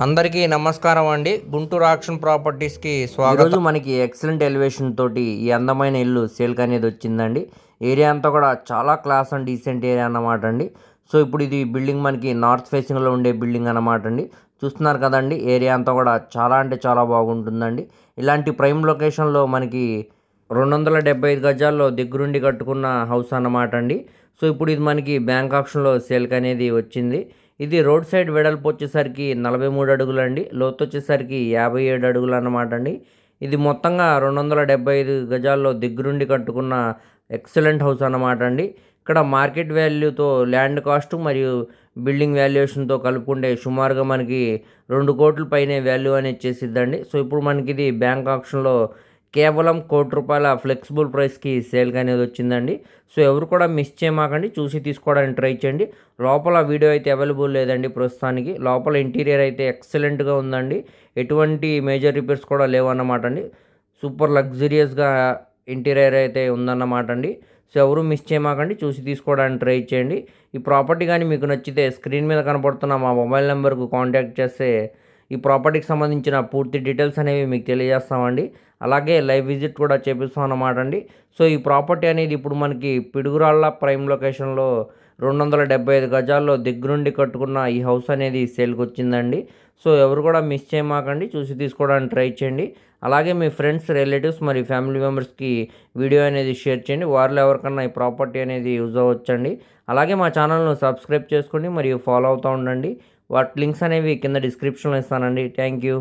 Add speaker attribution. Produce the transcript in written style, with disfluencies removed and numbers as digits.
Speaker 1: అందరికీ నమస్కారం అండి. గుంటూరు ఆక్షన్ ప్రాపర్టీస్కి స్వాగతం. ఈరోజు మనకి ఎక్సలెంట్ ఎలివేషన్ తోటి ఈ అందమైన ఇల్లు సేల్కి అనేది వచ్చిందండి. ఏరియా అంతా కూడా చాలా క్లాస్ అండ్ డీసెంట్ ఏరియా అన్నమాట అండి. సో ఇప్పుడు ఇది బిల్డింగ్ మనకి నార్త్ ఫేసింగ్లో ఉండే బిల్డింగ్ అన్నమాట అండి. చూస్తున్నారు కదండి, ఏరియా అంతా కూడా చాలా అంటే చాలా బాగుంటుందండి. ఇలాంటి ప్రైమ్ లొకేషన్లో మనకి 275 గజాల్లో దగ్గరుండి కట్టుకున్న హౌస్ అన్నమాట అండి. సో ఇప్పుడు ఇది మనకి బ్యాంక్ ఆప్షన్లో సేల్కి అనేది వచ్చింది. ఇది రోడ్ సైడ్ వెడల్పు వచ్చేసరికి 43 అడుగులు అండి. లోతు వచ్చేసరికి 57 అడుగులు అన్నమాట అండి. ఇది మొత్తంగా 275 గజాల్లో దగ్గరుండి కట్టుకున్న ఎక్సలెంట్ హౌస్ అన్నమాట అండి. ఇక్కడ మార్కెట్ వాల్యూతో ల్యాండ్ కాస్ట్ మరియు బిల్డింగ్ వాల్యుయేషన్తో కలుపుకుంటే సుమారుగా మనకి 2 కోట్ల పైనే వాల్యూ అనేది చేసిద్దండి. సో ఇప్పుడు మనకి ఇది బ్యాంక్ ఆప్షన్లో కేవలం ₹1,00,00,000 ఫ్లెక్సిబుల్ ప్రైస్కి సేల్గా అనేది వచ్చిందండి. సో ఎవరు కూడా మిస్ చేయమాకండి, చూసి తీసుకోవడానికి ట్రై చేయండి. లోపల వీడియో అయితే అవైలబుల్ లేదండి ప్రస్తుతానికి. లోపల ఇంటీరియర్ అయితే ఎక్సలెంట్గా ఉందండి. ఎటువంటి మేజర్ రిపేర్స్ కూడా లేవన్నమాట అండి. సూపర్ లగ్జరియస్గా ఇంటీరియర్ అయితే ఉందన్నమాట అండి. సో ఎవరు మిస్ చేయమాకండి, చూసి తీసుకోవడానికి ట్రై చేయండి. ఈ ప్రాపర్టీ కానీ మీకు నచ్చితే స్క్రీన్ మీద కనపడుతున్న మా మొబైల్ నెంబర్కు కాంటాక్ట్ చేస్తే ఈ ప్రాపర్టీకి సంబంధించిన పూర్తి డీటెయిల్స్ అనేవి మీకు తెలియజేస్తామండి. అలాగే లైవ్ విజిట్ కూడా చేపిస్తాం అన్నమాట అండి. సో ఈ ప్రాపర్టీ అనేది ఇప్పుడు మనకి పిడుగురాళ్ళ ప్రైమ్ లొకేషన్లో 275 గజాల్లో దగ్గరుండి కట్టుకున్న ఈ హౌస్ అనేది సేల్కి వచ్చిందండి. సో ఎవరు కూడా మిస్ చేయమాకండి, చూసి తీసుకోవడానికి ట్రై చేయండి. అలాగే మీ ఫ్రెండ్స్, రిలేటివ్స్ మరియు ఫ్యామిలీ మెంబర్స్కి వీడియో అనేది షేర్ చేయండి. వారిలో ఎవరికన్నా ఈ ప్రాపర్టీ అనేది యూజ్ అవ్వచ్చండి. అలాగే మా ఛానల్ను సబ్స్క్రైబ్ చేసుకోండి మరియు ఫాలో అవుతూ ఉండండి. వాటి లింక్స్ అనేవి కింద డిస్క్రిప్షన్లో ఇస్తానండి. Thank you.